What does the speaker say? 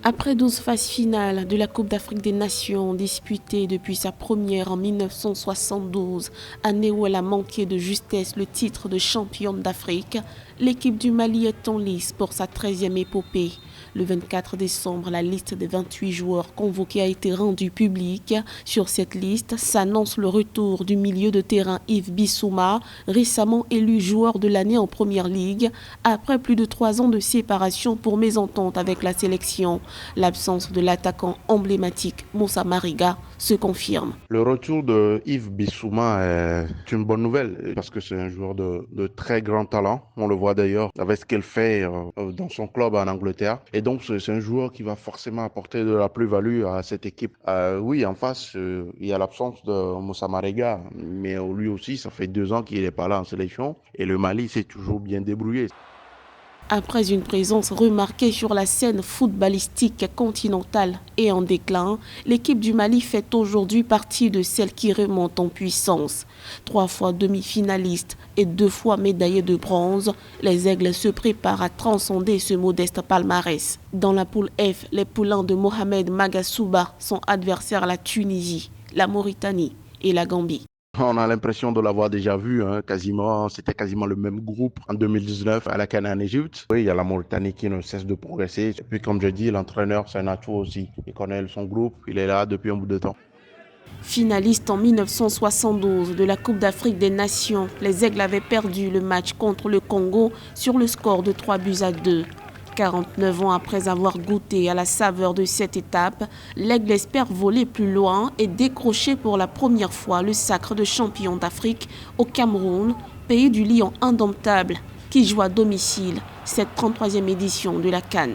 Après 12 phases finales de la Coupe d'Afrique des Nations disputée depuis sa première en 1972, année où elle a manqué de justesse le titre de championne d'Afrique, l'équipe du Mali est en lice pour sa 13e épopée. Le 24 décembre, la liste des 28 joueurs convoqués a été rendue publique. Sur cette liste s'annonce le retour du milieu de terrain Yves Bissouma, récemment élu joueur de l'année en Première Ligue, après plus de 3 ans de séparation pour mésentente avec la sélection. L'absence de l'attaquant emblématique Moussa Mariga se confirme. Le retour de Yves Bissouma est une bonne nouvelle parce que c'est un joueur de très grand talent. On le voit d'ailleurs avec ce qu'il fait dans son club en Angleterre. Et donc, c'est un joueur qui va forcément apporter de la plus-value à cette équipe. Oui, en face, il y a l'absence de Moussa Mariga, mais lui aussi, ça fait 2 ans qu'il n'est pas là en sélection. Et le Mali s'est toujours bien débrouillé. Après une présence remarquée sur la scène footballistique continentale et en déclin, l'équipe du Mali fait aujourd'hui partie de celles qui remontent en puissance. 3 fois demi-finaliste et 2 fois médaillé de bronze, les Aigles se préparent à transcender ce modeste palmarès. Dans la poule F, les poulains de Mohamed Magasuba sont adversaires à la Tunisie, la Mauritanie et la Gambie. On a l'impression de l'avoir déjà vu, hein, quasiment, c'était quasiment le même groupe en 2019 à la CAN en Égypte. Oui, il y a la Mauritanie qui ne cesse de progresser. Et puis, comme je dis, l'entraîneur, c'est un atout aussi. Il connaît son groupe, il est là depuis un bout de temps. Finaliste en 1972 de la Coupe d'Afrique des Nations, les Aigles avaient perdu le match contre le Congo sur le score de 3-2. 49 ans après avoir goûté à la saveur de cette étape, l'Aigle espère voler plus loin et décrocher pour la première fois le sacre de champion d'Afrique au Cameroun, pays du lion indomptable qui joue à domicile cette 33e édition de la CAN.